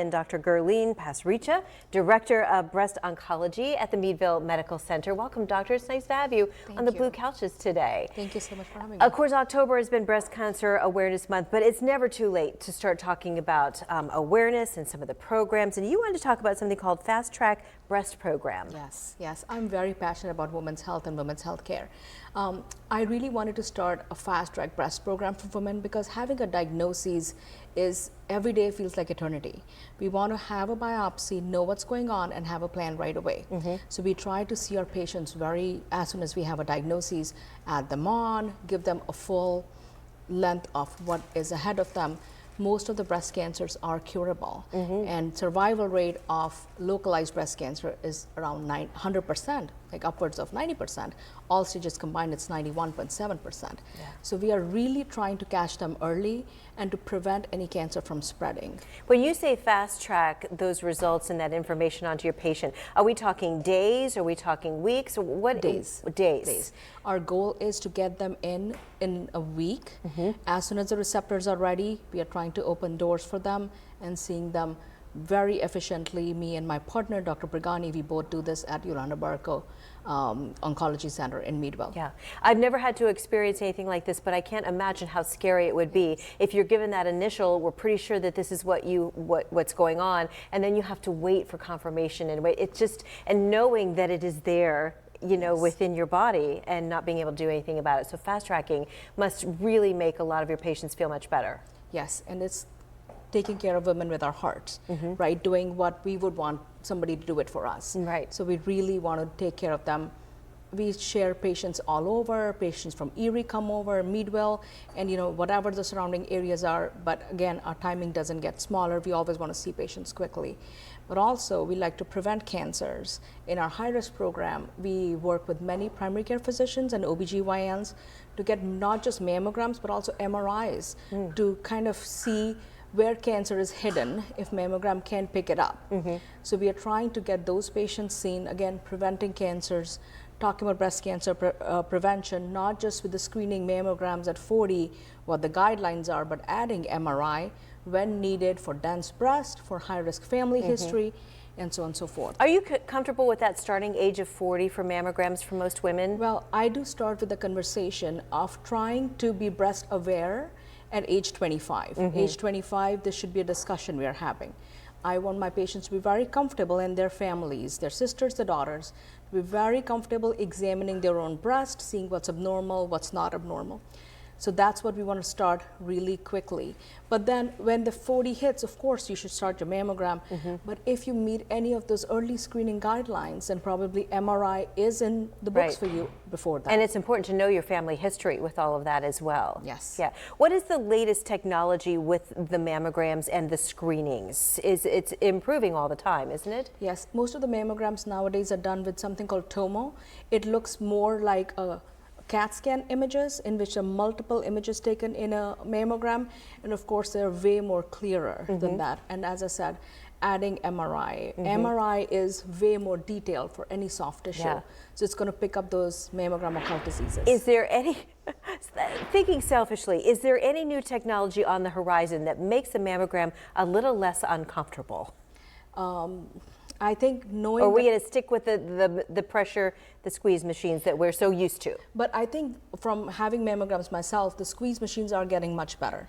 And Dr. Gurleen Pasricha, Director of Breast Oncology at the Meadville Medical Center. Welcome, Doctor. It's nice to have you on the blue couches today. Thank you so much for having me. Of course, October has been Breast Cancer Awareness Month, but it's never too late to start talking about awareness and some of the programs. And you wanted to talk about something called Fast Track Breast Program. Yes. I'm very passionate about women's health and women's health care. I really wanted to start a Fast Track Breast Program for women because having a diagnosis is every day feels like eternity. We want to have a biopsy, know what's going on, and have a plan right away. So we try to see our patients as soon as we have a diagnosis, add them on, give them a full length of what is ahead of them. Most of the breast cancers are curable, and survival rate of localized breast cancer is around 100%, like upwards of 90%. All stages combined, it's 91.7%. So we are really trying to catch them early and to prevent any cancer from spreading. When you say fast track those results and that information onto your patient, are we talking days? Are we talking weeks? What Days. Days. Our goal is to get them in a week. As soon as the receptors are ready, we are trying to open doors for them and seeing them very efficiently. Me and my partner, Dr. Brigani, we both do this at Yolanda Barco Oncology Center in Meadville. Yeah, I've never had to experience anything like this, but I can't imagine how scary it would be if you're given that initial, we're pretty sure that this is what's going on, and then you have to wait for confirmation and wait. It's just, and knowing that it is there, you know, within your body and not being able to do anything about it. So fast tracking must really make a lot of your patients feel much better. Yes, and it's taking care of women with our hearts, right? Doing what we would want somebody to do it for us. Right. So we really want to take care of them. We share patients all over. Patients from Erie come over, Meadville, and you know, whatever the surrounding areas are. But again, our timing doesn't get smaller. We always want to see patients quickly. But also, we like to prevent cancers. In our high-risk program, we work with many primary care physicians and OBGYNs to get not just mammograms, but also MRIs to kind of see where cancer is hidden if mammogram can't pick it up. So we are trying to get those patients seen, again, preventing cancers, talking about breast cancer prevention, not just with the screening mammograms at 40, what the guidelines are, but adding MRI when needed for dense breast, for high-risk family history, and so on and so forth. Are you comfortable with that starting age of 40 for mammograms for most women? Well, I do start with the conversation of trying to be breast aware at age 25. Age 25, this should be a discussion we are having. I want my patients to be very comfortable, and their families, their sisters, their daughters, to be very comfortable examining their own breast, seeing what's abnormal, what's not abnormal. So that's what we want to start really quickly. But then when the 40 hits, of course, you should start your mammogram. But if you meet any of those early screening guidelines, then probably MRI is in the books for you before that. And it's important to know your family history with all of that as well. Yes. Yeah. What is the latest technology with the mammograms and the screenings? It's improving all the time, isn't it? Yes. Most of the mammograms nowadays are done with something called TOMO. It looks more like a CAT scan images in which are multiple images taken in a mammogram, and of course they're way more clearer than that. And as I said, adding MRI. MRI is way more detailed for any soft tissue. So it's going to pick up those mammogram occult diseases. Is there any, thinking selfishly, is there any new technology on the horizon that makes the mammogram a little less uncomfortable? I think knowing. Or are we going to stick with the pressure, the squeeze machines that we're so used to? But I think from having mammograms myself, the squeeze machines are getting much better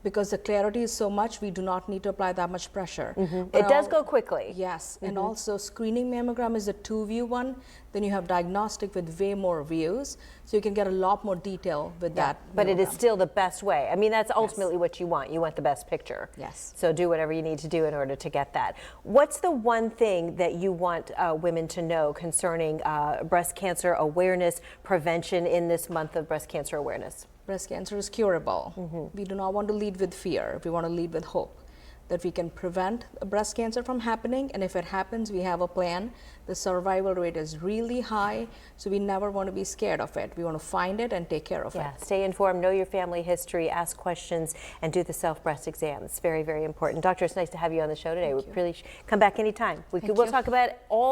because the clarity is so much, we do not need to apply that much pressure. It does go quickly. Yes, and also screening mammogram is a 2-view one. Then you have diagnostic with way more views, so you can get a lot more detail with that. But it is still the best way. I mean, that's ultimately what you want. You want the best picture. Yes. So do whatever you need to do in order to get that. What's the one thing that you want women to know concerning breast cancer awareness prevention in this month of breast cancer awareness? Breast cancer is curable. We do not want to lead with fear. We want to lead with hope that we can prevent breast cancer from happening, and if it happens, we have a plan. The survival rate is really high, so we never want to be scared of it. We want to find it and take care of it. Stay informed, know your family history, ask questions, and do the self-breast exam. It's very, very important. Doctor, it's nice to have you on the show today. Really come back anytime. We'll talk about all